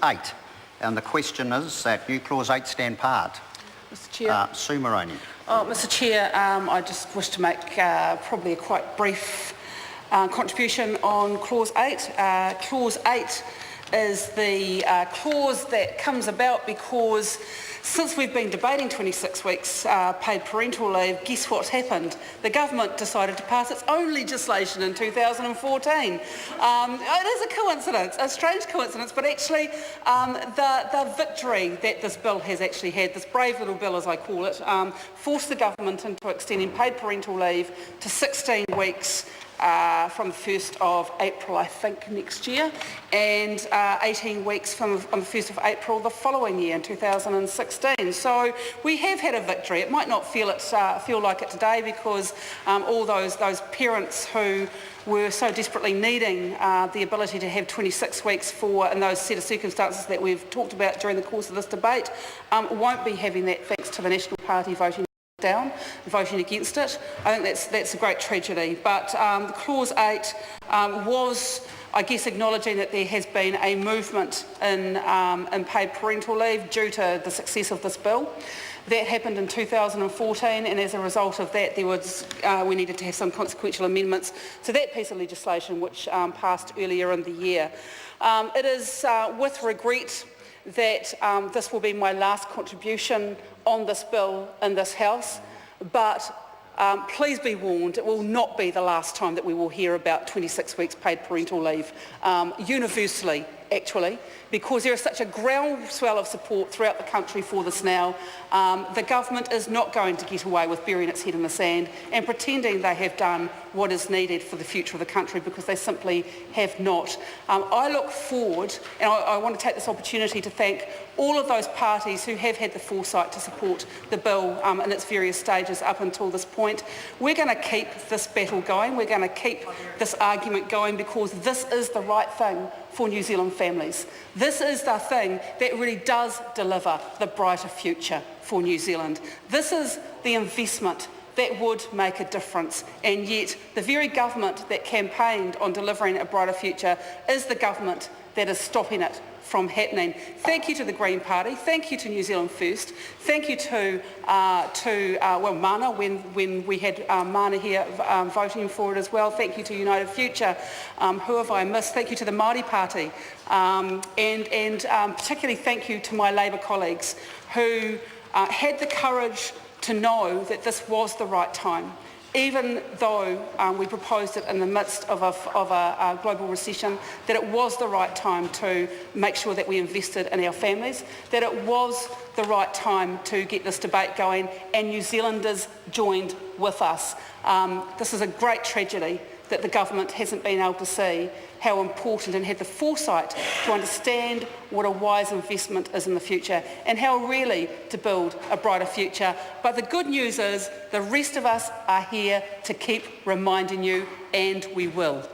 8. And the question is that new Clause 8 stand part. Mr Chair. Sue Moroney. Mr Chair, I just wish to make probably a quite brief contribution on Clause 8. Clause 8 is the clause that comes about because since we've been debating 26 weeks paid parental leave, guess what's happened? The government decided to pass its own legislation in 2014. It is a coincidence, a strange coincidence, but actually the victory that this bill has actually had, this brave little bill as I call it, forced the government into extending paid parental leave to 16 weeks from the 1st of April, I think, next year, and 18 weeks from the 1st of April the following year in 2016. So we have had a victory. It might not feel like it today because all those parents who were so desperately needing the ability to have 26 weeks in those set of circumstances that we've talked about during the course of this debate won't be having that thanks to the National Party voting against it. I think that's a great tragedy. But the Clause 8 was, I guess, acknowledging that there has been a movement in paid parental leave due to the success of this bill. That happened in 2014, and as a result of that, we needed to have some consequential amendments to that piece of legislation, which passed earlier in the year. It is with regret that this will be my last contribution on this bill in this House, but please be warned, it will not be the last time that we will hear about 26 weeks paid parental leave, universally actually, because there is such a groundswell of support throughout the country for this now. The government is not going to get away with burying its head in the sand and pretending they have done what is needed for the future of the country, because they simply have not. I look forward, and I want to take this opportunity to thank all of those parties who have had the foresight to support the bill in its various stages up until this point. We're going to keep this battle going. We're going to keep this argument going because this is the right thing for New Zealand families. This is the thing that really does deliver the brighter future for New Zealand. This is the investment that would make a difference, and yet the very government that campaigned on delivering a brighter future is the government that is stopping it from happening. Thank you to the Green Party, thank you to New Zealand First, thank you to Mana when we had Mana here voting for it as well, thank you to United Future, who have I missed, thank you to the Māori Party, and particularly thank you to my Labour colleagues who had the courage to know that this was the right time. Even though we proposed it in the midst of a global recession, that it was the right time to make sure that we invested in our families, that it was the right time to get this debate going, and New Zealanders joined with us. This is a great tragedy that the government hasn't been able to see how important and had the foresight to understand what a wise investment is in the future and how really to build a brighter future. But the good news is the rest of us are here to keep reminding you, and we will.